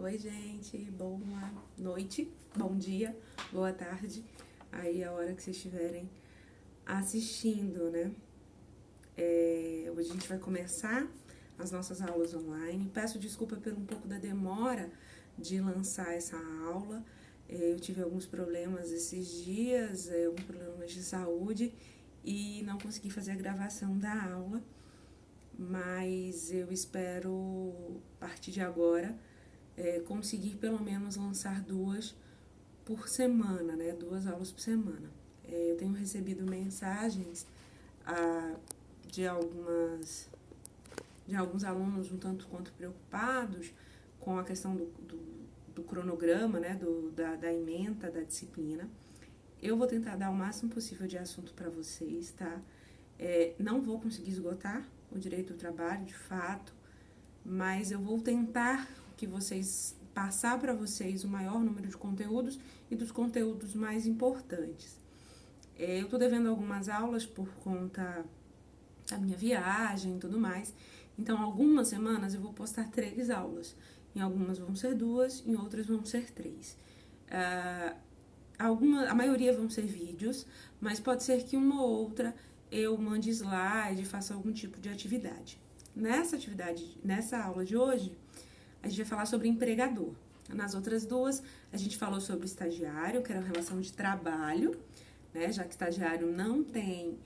Oi, gente, boa noite, bom dia, boa tarde, aí a hora que vocês estiverem assistindo, né? Hoje a gente vai começar as nossas aulas online. Peço desculpa pelo um pouco da demora de lançar essa aula. Eu tive alguns problemas esses dias, alguns problemas de saúde e não consegui fazer a gravação da aula, mas eu espero, a partir de agora, conseguir pelo menos lançar duas por semana, né? 2 aulas por semana. Eu tenho recebido mensagens de alguns alunos um tanto quanto preocupados com a questão do cronograma, né? Da ementa da disciplina. Eu vou tentar dar o máximo possível de assunto para vocês, tá? Não vou conseguir esgotar o direito do trabalho, de fato, mas eu vou tentar passar para vocês o maior número de conteúdos e dos conteúdos mais importantes. Eu estou devendo algumas aulas por conta da minha viagem e tudo mais, então algumas semanas eu vou postar 3 aulas, em algumas vão ser 2, em outras vão ser 3. A maioria vão ser vídeos, mas pode ser que uma ou outra eu mande slide, faça algum tipo de atividade. Nessa aula de hoje, a gente vai falar sobre empregador. Nas outras 2, a gente falou sobre estagiário, que era a relação de trabalho, né? Já que estagiário não tem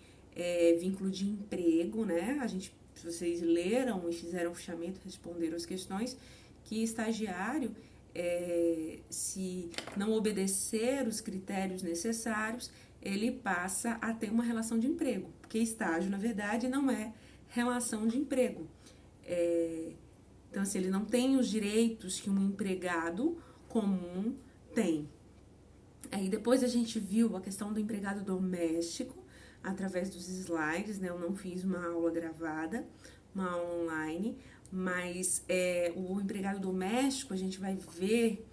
vínculo de emprego, né? Se vocês leram e fizeram o fichamento, responderam as questões, que estagiário, se não obedecer os critérios necessários, ele passa a ter uma relação de emprego, porque estágio, na verdade, não é relação de emprego. Então, assim, ele não tem os direitos que um empregado comum tem. Aí depois a gente viu a questão do empregado doméstico através dos slides, né? Eu não fiz uma aula gravada, uma aula online, mas o empregado doméstico a gente vai ver,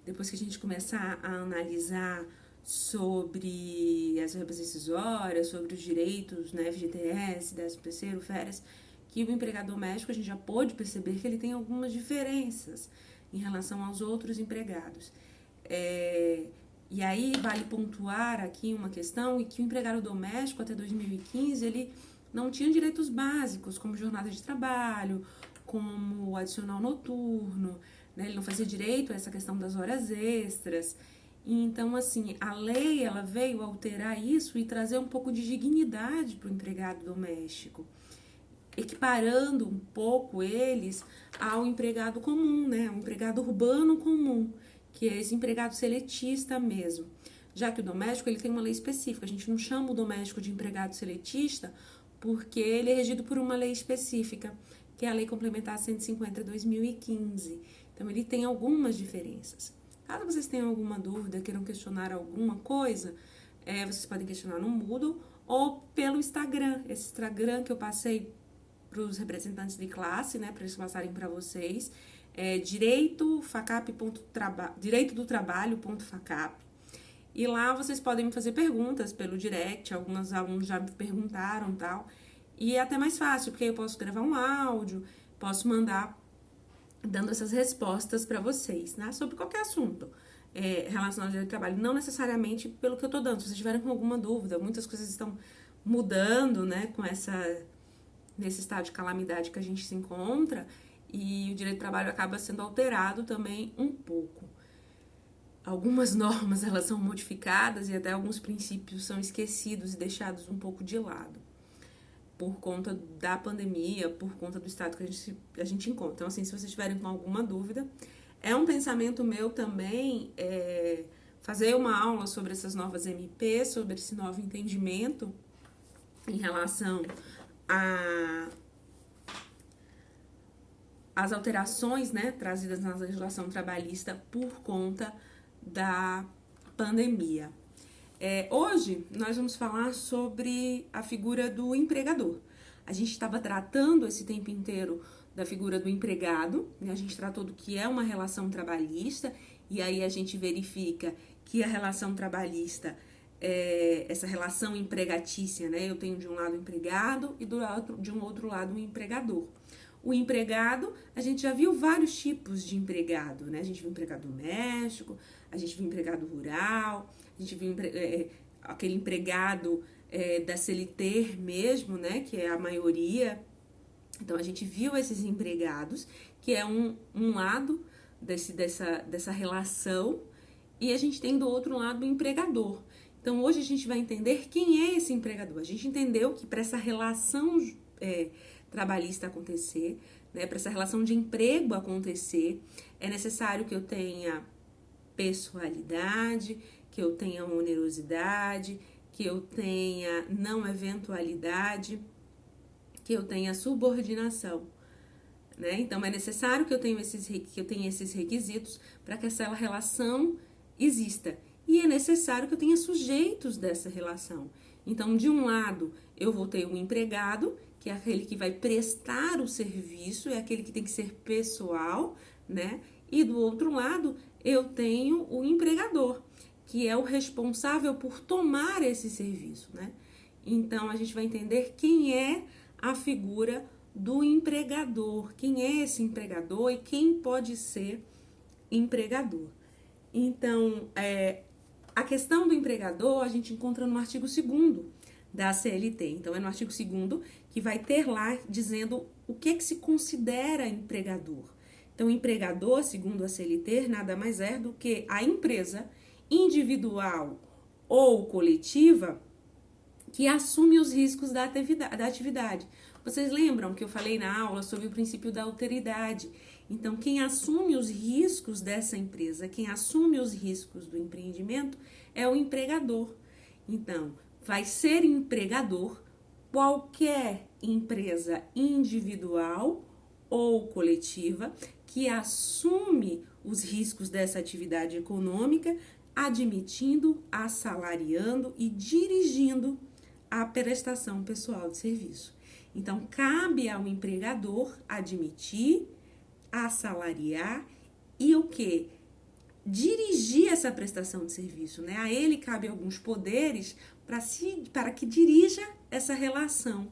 depois que a gente começar a analisar sobre as verbas decisórias, sobre os direitos, né, FGTS, 13º, férias, que o empregado doméstico a gente já pôde perceber que ele tem algumas diferenças em relação aos outros empregados. E aí vale pontuar aqui uma questão, e que o empregado doméstico até 2015 ele não tinha direitos básicos, como jornada de trabalho, como adicional noturno, né? Ele não fazia direito a essa questão das horas extras. E então, assim, a lei ela veio alterar isso e trazer um pouco de dignidade para o empregado doméstico, equiparando um pouco eles ao empregado comum, né? Ao empregado urbano comum, que é esse empregado seletista mesmo. Já que o doméstico ele tem uma lei específica, a gente não chama o doméstico de empregado seletista porque ele é regido por uma lei específica, que é a Lei Complementar 150 de 2015. Então, ele tem algumas diferenças. Caso vocês tenham alguma dúvida, queiram questionar alguma coisa, vocês podem questionar no Moodle ou pelo Instagram. Esse Instagram que eu passei para os representantes de classe, né, para eles passarem para vocês, direito do trabalho.facap. E lá vocês podem me fazer perguntas pelo direct, alguns alunos já me perguntaram tal. E é até mais fácil, porque eu posso gravar um áudio, posso mandar dando essas respostas para vocês, né, sobre qualquer assunto relacionado ao direito do trabalho, não necessariamente pelo que eu tô dando. Se vocês tiverem com alguma dúvida, muitas coisas estão mudando, né, nesse estado de calamidade que a gente se encontra, e o direito do trabalho acaba sendo alterado também um pouco. Algumas normas elas são modificadas e até alguns princípios são esquecidos e deixados um pouco de lado por conta da pandemia, por conta do estado que a gente encontra. Então, assim, se vocês tiverem com alguma dúvida, é um pensamento meu também fazer uma aula sobre essas novas MP, sobre esse novo entendimento em relação as alterações, né, trazidas na legislação trabalhista por conta da pandemia. Hoje nós vamos falar sobre a figura do empregador. A gente estava tratando esse tempo inteiro da figura do empregado, né? A gente tratou do que é uma relação trabalhista, e aí a gente verifica que a relação trabalhista essa relação empregatícia, né? Eu tenho de um lado o empregado e de um outro lado o empregador. o empregado, a gente já viu vários tipos de empregado, né? A gente viu empregado doméstico, a gente viu empregado rural, a gente viu aquele empregado da CLT mesmo, né? Que é a maioria. Então, a gente viu esses empregados, que é um lado dessa relação, e a gente tem do outro lado o empregador. Então, hoje a gente vai entender quem é esse empregador. A gente entendeu que para essa relação trabalhista acontecer, né, para essa relação de emprego acontecer, é necessário que eu tenha pessoalidade, que eu tenha onerosidade, que eu tenha não eventualidade, que eu tenha subordinação. Né? Então, é necessário que eu tenha esses requisitos para que essa relação exista. E é necessário que eu tenha sujeitos dessa relação. Então, de um lado, eu vou ter um empregado, que é aquele que vai prestar o serviço, é aquele que tem que ser pessoal, né? E do outro lado, eu tenho o empregador, que é o responsável por tomar esse serviço, né? Então, a gente vai entender quem é a figura do empregador, quem é esse empregador e quem pode ser empregador. Então, a questão do empregador a gente encontra no artigo 2º da CLT. Então, é no artigo 2º que vai ter lá dizendo o que se considera empregador. Então, empregador, segundo a CLT, nada mais é do que a empresa individual ou coletiva que assume os riscos da atividade. Vocês lembram que eu falei na aula sobre o princípio da alteridade? Então, quem assume os riscos dessa empresa, quem assume os riscos do empreendimento é o empregador. Então, vai ser empregador qualquer empresa individual ou coletiva que assume os riscos dessa atividade econômica, admitindo, assalariando e dirigindo a prestação pessoal de serviço. Então, cabe ao empregador admitir, assalariar e o quê? Dirigir essa prestação de serviço, né? A ele cabe alguns poderes para que dirija essa relação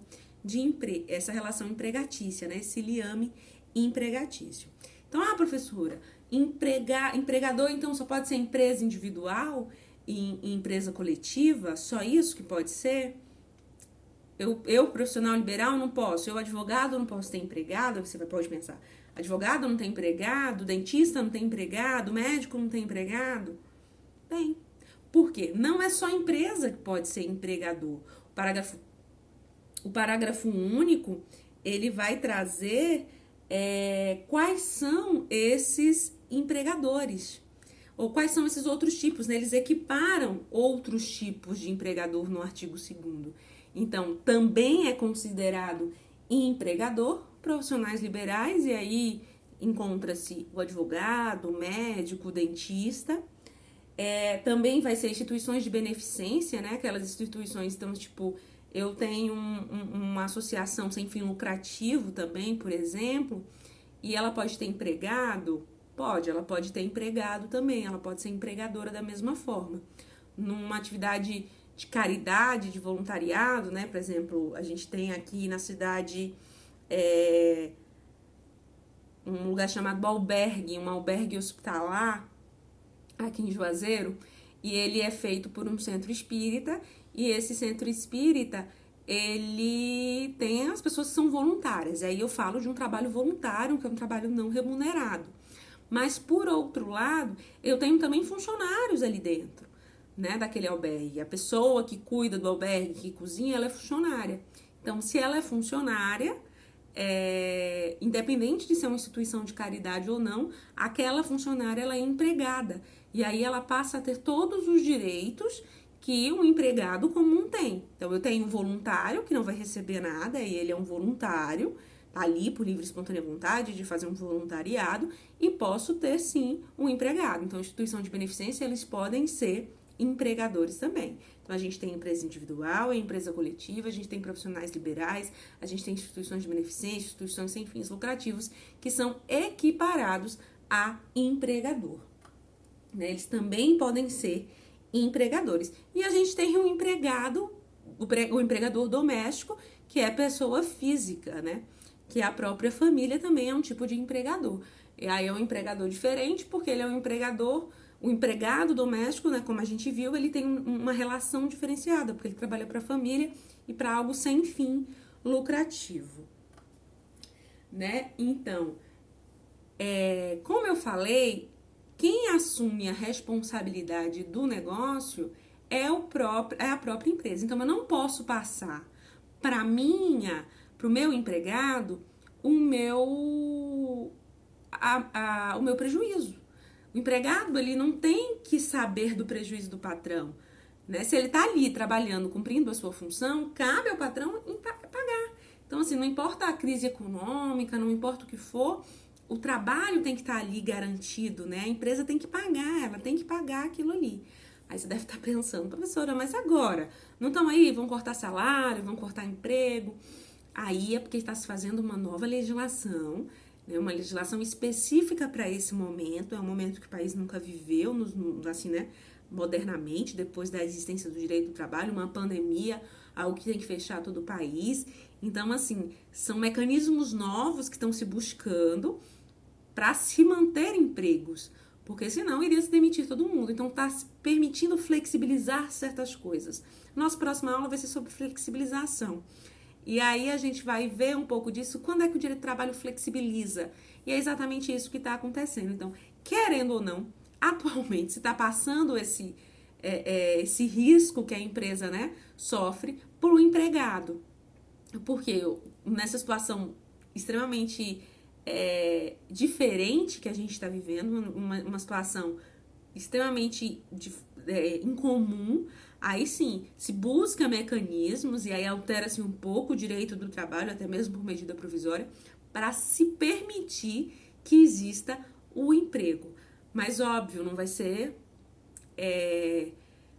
essa relação empregatícia, né? Esse liame empregatício. Então, professora, empregador então só pode ser empresa individual e empresa coletiva? Só isso que pode ser? Eu, profissional liberal, não posso. Eu, advogado, não posso ter empregado. Você pode pensar, advogado não tem empregado, dentista não tem empregado, médico não tem empregado? Tem. Por quê? Não é só empresa que pode ser empregador. O parágrafo único, ele vai trazer quais são esses empregadores. Ou quais são esses outros tipos, né? Eles equiparam outros tipos de empregador no artigo 2º. Então, também é considerado empregador profissionais liberais, e aí encontra-se o advogado, o médico, o dentista. Também vai ser instituições de beneficência, né? Aquelas instituições, então, tipo, eu tenho uma associação sem fim lucrativo também, por exemplo, e ela pode ter empregado? Pode, ela pode ter empregado também, ela pode ser empregadora da mesma forma. Numa atividade de caridade, de voluntariado, né? Por exemplo, a gente tem aqui na cidade um lugar chamado albergue, um albergue hospitalar, aqui em Juazeiro, e ele é feito por um centro espírita, e esse centro espírita, ele tem as pessoas que são voluntárias. Aí eu falo de um trabalho voluntário, que é um trabalho não remunerado. Mas, por outro lado, eu tenho também funcionários ali dentro, né, daquele albergue. A pessoa que cuida do albergue, que cozinha, ela é funcionária. Então, se ela é funcionária, independente de ser uma instituição de caridade ou não, aquela funcionária, ela é empregada. E aí ela passa a ter todos os direitos que um empregado comum tem. Então, eu tenho um voluntário que não vai receber nada, e ele é um voluntário, tá ali por livre e espontânea vontade de fazer um voluntariado, e posso ter, sim, um empregado. Então, a instituição de beneficência, eles podem ser empregadores também. Então, a gente tem empresa individual, empresa coletiva, a gente tem profissionais liberais, a gente tem instituições de beneficência, instituições sem fins lucrativos, que são equiparados a empregador. Né? Eles também podem ser empregadores. E a gente tem um empregado, o empregador doméstico, que é pessoa física, né? que a própria família também é um tipo de empregador. E aí é um empregador diferente, porque ele é um empregador, o empregado doméstico, né, como a gente viu, ele tem uma relação diferenciada, porque ele trabalha para a família e para algo sem fim lucrativo, né? Então, como eu falei, quem assume a responsabilidade do negócio é a própria empresa. Então, eu não posso passar para o meu empregado, o meu prejuízo. O empregado, ele não tem que saber do prejuízo do patrão, né? Se ele está ali trabalhando, cumprindo a sua função, cabe ao patrão pagar. Então, assim, não importa a crise econômica, não importa o que for, o trabalho tem que estar ali garantido, né? A empresa tem que pagar, ela tem que pagar aquilo ali. Aí você deve estar pensando, professora, mas agora? Não estão aí? Vão cortar salário, vão cortar emprego? Aí é porque está se fazendo uma nova legislação, né? Uma legislação específica para esse momento. É um momento que o país nunca viveu, assim, né? Modernamente, depois da existência do direito do trabalho, uma pandemia, algo que tem que fechar todo o país. Então, assim, são mecanismos novos que estão se buscando para se manter empregos, porque senão iria se demitir todo mundo. Então, está se permitindo flexibilizar certas coisas. Nossa próxima aula vai ser sobre flexibilização. E aí a gente vai ver um pouco disso, quando é que o direito do trabalho flexibiliza. E é exatamente isso que está acontecendo. Então, querendo ou não, atualmente se está passando esse risco que a empresa, né, sofre para o empregado. Porque nessa situação extremamente diferente que a gente está vivendo, uma situação extremamente incomum, aí sim, se busca mecanismos e aí altera-se um pouco o direito do trabalho, até mesmo por medida provisória, para se permitir que exista o emprego. Mas, óbvio, não vai ser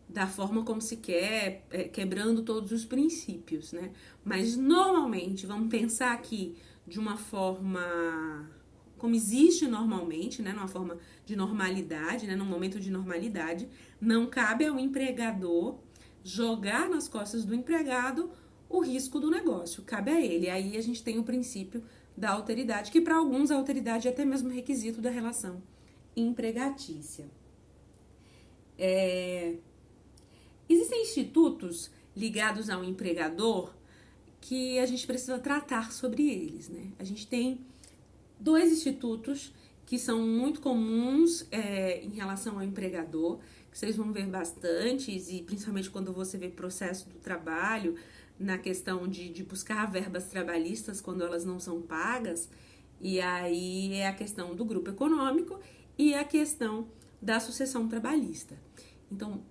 da forma como se quer, quebrando todos os princípios, né? Mas, normalmente, vamos pensar aqui de uma forma como existe normalmente, né? Numa forma de normalidade, né? Num momento de normalidade, não cabe ao empregador jogar nas costas do empregado o risco do negócio, cabe a ele. Aí a gente tem o princípio da alteridade, que para alguns a alteridade é até mesmo requisito da relação empregatícia. Existem institutos ligados ao empregador que a gente precisa tratar sobre eles, né? A gente tem 2 institutos que são muito comuns em relação ao empregador, que vocês vão ver bastantes, e principalmente quando você vê processo do trabalho, na questão de buscar verbas trabalhistas quando elas não são pagas, e aí é a questão do grupo econômico e a questão da sucessão trabalhista. Então,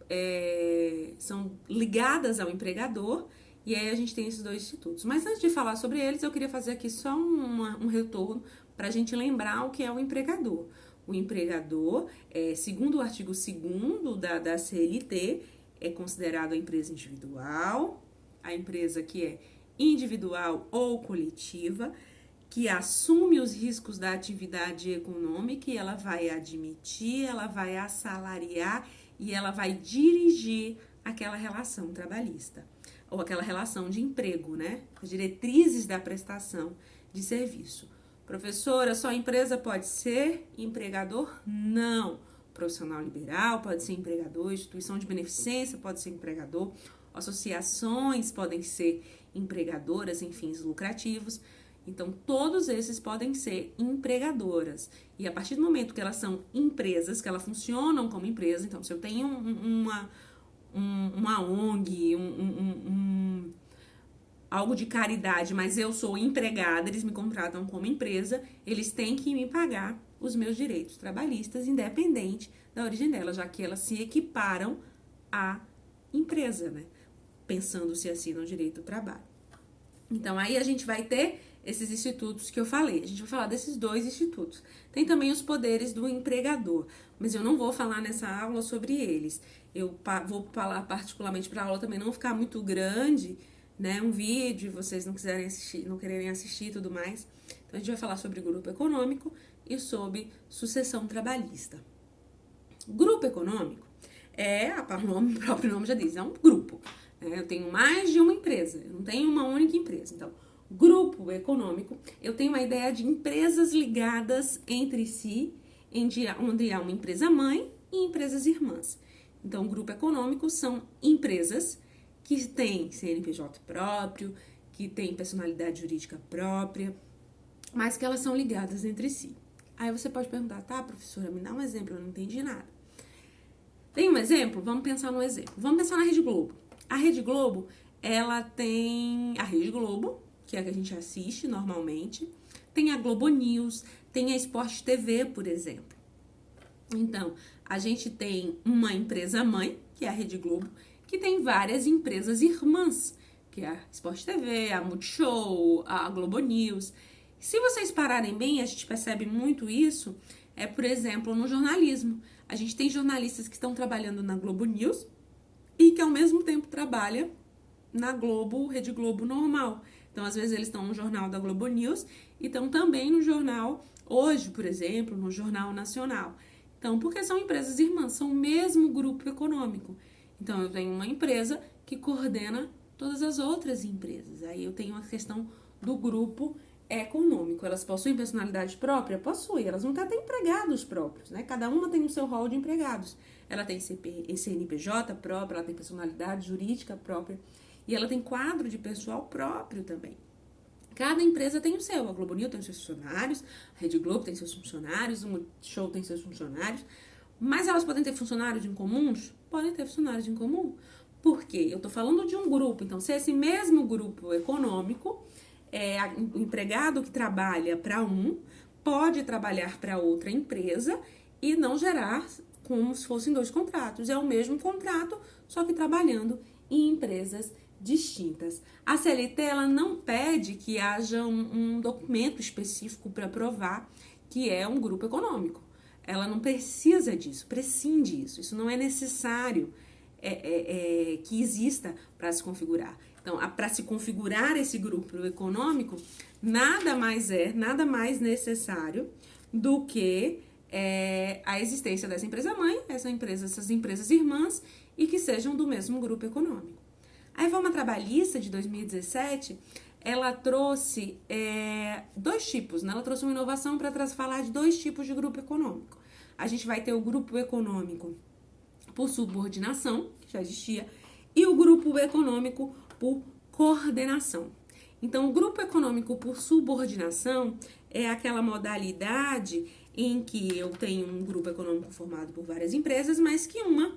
são ligadas ao empregador, e aí a gente tem esses 2 institutos. Mas antes de falar sobre eles, eu queria fazer aqui só um retorno para a gente lembrar o que é o empregador. O empregador, segundo o artigo 2º da CLT, é considerado a empresa individual, a empresa que é individual ou coletiva, que assume os riscos da atividade econômica e ela vai admitir, ela vai assalariar e ela vai dirigir aquela relação trabalhista, ou aquela relação de emprego, né? As diretrizes da prestação de serviço. Professora, só a empresa pode ser empregador? Não. Profissional liberal pode ser empregador, instituição de beneficência pode ser empregador, associações podem ser empregadoras em fins lucrativos. Então, todos esses podem ser empregadoras. E a partir do momento que elas são empresas, que elas funcionam como empresa, então, se eu tenho uma ONG, algo de caridade, mas eu sou empregada, eles me contratam como empresa, eles têm que me pagar os meus direitos trabalhistas, independente da origem dela, já que elas se equiparam à empresa, né? Pensando-se assim no direito do trabalho. Então, aí a gente vai ter esses institutos que eu falei. A gente vai falar desses 2 institutos. Tem também os poderes do empregador, mas eu não vou falar nessa aula sobre eles. Eu vou falar particularmente para a aula também não ficar muito grande, né? Um vídeo, vocês não quererem assistir e tudo mais. Então, a gente vai falar sobre grupo econômico e sobre sucessão trabalhista. Grupo econômico o próprio nome já diz, é um grupo. Eu tenho mais de uma empresa, eu não tenho uma única empresa. Então, Grupo econômico, eu tenho uma ideia de empresas ligadas entre si, onde há uma empresa mãe e empresas irmãs. Então, grupo econômico são empresas que têm CNPJ próprio, que têm personalidade jurídica própria, mas que elas são ligadas entre si. Aí você pode perguntar, tá, professora, me dá um exemplo, eu não entendi nada. Tem um exemplo? Vamos pensar num exemplo. Vamos pensar na Rede Globo. A Rede Globo, ela tem a Rede Globo, que é a que a gente assiste normalmente, tem a Globo News, tem a Sport TV, por exemplo. Então, a gente tem uma empresa mãe, que é a Rede Globo, que tem várias empresas irmãs, que é a Sport TV, a Multishow, a Globo News. Se vocês pararem bem, a gente percebe muito isso, por exemplo, no jornalismo. A gente tem jornalistas que estão trabalhando na Globo News e que ao mesmo tempo trabalham na Globo, Rede Globo normal. Então, às vezes, eles estão no jornal da Globo News e estão também no jornal Hoje, por exemplo, no Jornal Nacional. Então, porque são empresas irmãs, são o mesmo grupo econômico. Então, eu tenho uma empresa que coordena todas as outras empresas. Aí eu tenho a questão do grupo econômico. Elas possuem personalidade própria? Possuem. Elas não têm até empregados próprios, né? Cada uma tem o seu rol de empregados. Ela tem CNPJ próprio, ela tem personalidade jurídica própria e ela tem quadro de pessoal próprio também. Cada empresa tem o seu. A Globo News tem os seus funcionários, a Rede Globo tem seus funcionários, o Multishow tem seus funcionários. Mas elas podem ter funcionários em comuns? Podem ter funcionários em comum. Por quê? Eu estou falando de um grupo. Então, se esse mesmo grupo econômico, o empregado que trabalha para pode trabalhar para outra empresa e não gerar como se fossem dois contratos. É o mesmo contrato, só que trabalhando em empresas distintas. A CLT ela não pede que haja um documento específico para provar que é um grupo econômico. Ela não precisa disso, prescinde disso. Isso não é necessário que exista para se configurar. Então, para se configurar esse grupo econômico, nada mais necessário do que a existência dessa empresa mãe, essas empresas irmãs e que sejam do mesmo grupo econômico. A reforma trabalhista de 2017, ela trouxe dois tipos, né? Ela trouxe uma inovação para falar de dois tipos de grupo econômico. A gente vai ter o grupo econômico por subordinação, que já existia, e o grupo econômico por coordenação. Então, o grupo econômico por subordinação é aquela modalidade em que eu tenho um grupo econômico formado por várias empresas, mas que uma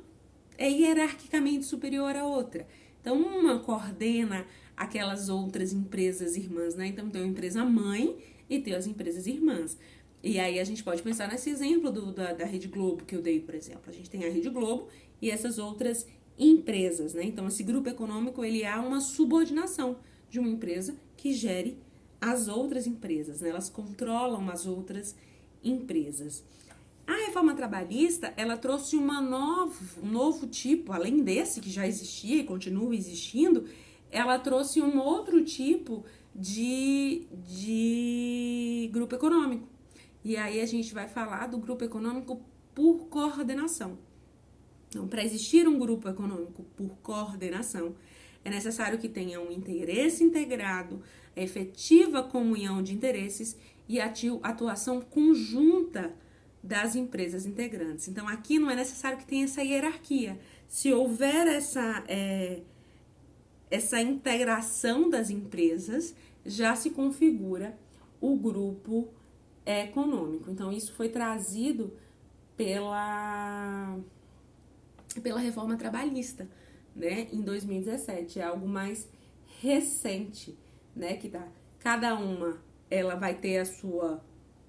é hierarquicamente superior à outra. Então, uma coordena aquelas outras empresas irmãs, né? Então, tem uma empresa mãe e tem as empresas irmãs. E aí, a gente pode pensar nesse exemplo da Rede Globo que eu dei, por exemplo. A gente tem a Rede Globo e essas outras empresas, né? Então, esse grupo econômico, ele há uma subordinação de uma empresa que gere as outras empresas, né? Elas controlam as outras empresas. A reforma trabalhista, ela trouxe um novo tipo, além desse que já existia e continua existindo, ela trouxe um outro tipo de grupo econômico. E aí a gente vai falar do grupo econômico por coordenação. Então, para existir um grupo econômico por coordenação, é necessário que tenha um interesse integrado, a efetiva comunhão de interesses e a atuação conjunta das empresas integrantes. Então, aqui não é necessário que tenha essa hierarquia. Se houver essa integração das empresas, já se configura o grupo econômico. Então, isso foi trazido pela reforma trabalhista, né, em 2017. É algo mais recente, né, que cada uma ela vai ter a sua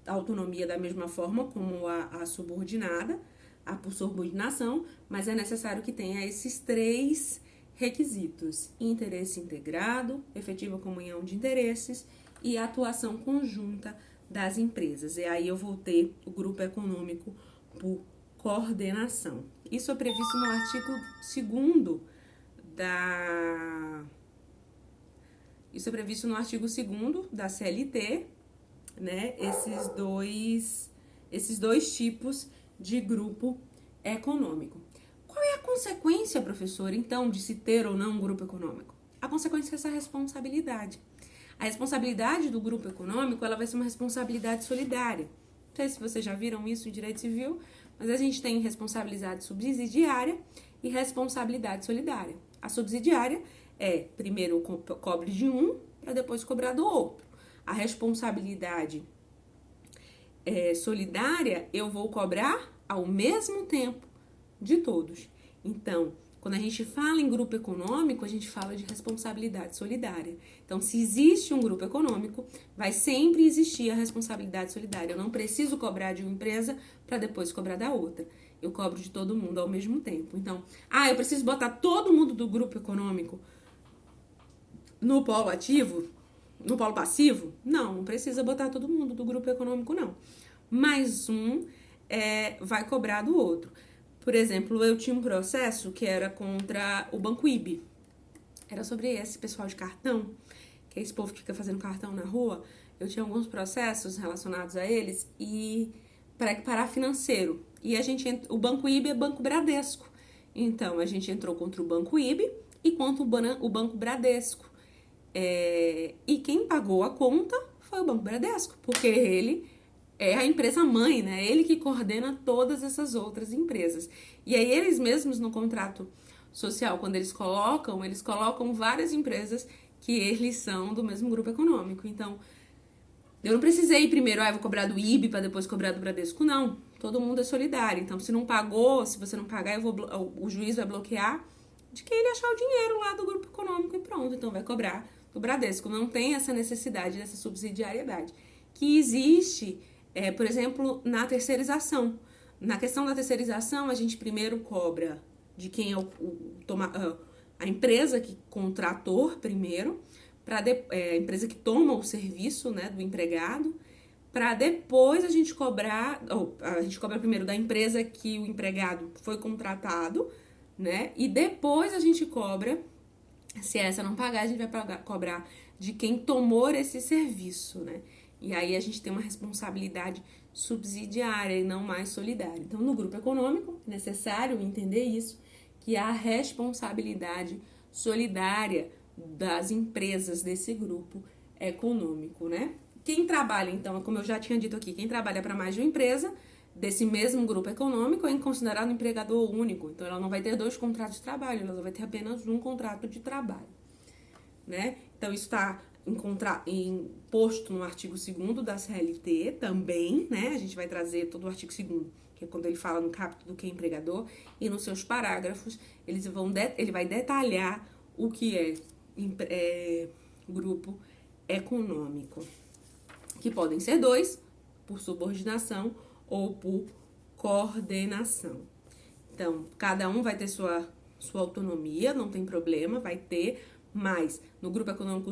autonomia da mesma forma como a subordinada, a por subordinação, mas é necessário que tenha esses três requisitos: interesse integrado, efetiva comunhão de interesses e atuação conjunta das empresas. E aí eu vou ter o grupo econômico por coordenação. Isso é previsto no artigo 2º Isso é previsto no artigo 2º da CLT, né? Esses dois tipos de grupo econômico. Qual é a consequência, professor, então, de se ter ou não um grupo econômico? A consequência é essa responsabilidade. A responsabilidade do grupo econômico, ela vai ser uma responsabilidade solidária. Não sei se vocês já viram isso em direito civil, mas a gente tem responsabilidade subsidiária e responsabilidade solidária. A subsidiária é, primeiro cobre de um, para depois cobrar do outro. A responsabilidade solidária, eu vou cobrar ao mesmo tempo de todos. Então, quando a gente fala em grupo econômico, a gente fala de responsabilidade solidária. Então, se existe um grupo econômico, vai sempre existir a responsabilidade solidária. Eu não preciso cobrar de uma empresa para depois cobrar da outra. Eu cobro de todo mundo ao mesmo tempo. Então, eu preciso botar todo mundo do grupo econômico no polo ativo, no polo passivo? Não precisa botar todo mundo do grupo econômico, não. Mais um vai cobrar do outro. Por exemplo, eu tinha um processo que era contra o Banco IB. Era sobre esse pessoal de cartão, que esse povo que fica fazendo cartão na rua. Eu tinha alguns processos relacionados a eles e para equiparar financeiro. E o Banco IB é Banco Bradesco. Então, a gente entrou contra o Banco IB e contra o Banco Bradesco. E quem pagou a conta foi o Banco Bradesco, porque ele é a empresa mãe, né? Ele que coordena todas essas outras empresas. E aí eles mesmos no contrato social, quando eles colocam várias empresas que eles são do mesmo grupo econômico. Então, eu não precisei primeiro, vou cobrar do IB para depois cobrar do Bradesco, não. Todo mundo é solidário. Então, se você não pagar, o juiz vai bloquear de quem ele achar o dinheiro lá do grupo econômico e pronto. Então, vai cobrar do Bradesco. Não tem essa necessidade dessa subsidiariedade que existe, por exemplo, na terceirização. Na questão da terceirização, a gente primeiro cobra de quem é a empresa que contratou primeiro, a empresa que toma o serviço, né, do empregado, para depois a gente cobra primeiro da empresa que o empregado foi contratado, né, e depois a gente cobra, se essa não pagar, a gente vai cobrar de quem tomou esse serviço, né, e aí a gente tem uma responsabilidade subsidiária e não mais solidária. Então, no grupo econômico, é necessário entender isso, que há responsabilidade solidária das empresas desse grupo econômico, né? Quem trabalha, então, como eu já tinha dito aqui, quem trabalha para mais de uma empresa desse mesmo grupo econômico é considerado um empregador único. Então, ela não vai ter 2 contratos de trabalho, ela vai ter apenas um contrato de trabalho, né? Então, isso está posto no artigo 2º da CLT também, né? A gente vai trazer todo o artigo 2º, que é quando ele fala no capítulo do que é empregador, e nos seus parágrafos ele vai detalhar o que é grupo econômico, que podem ser 2, por subordinação ou por coordenação. Então, cada um vai ter sua autonomia, não tem problema, vai ter, mas no grupo econômico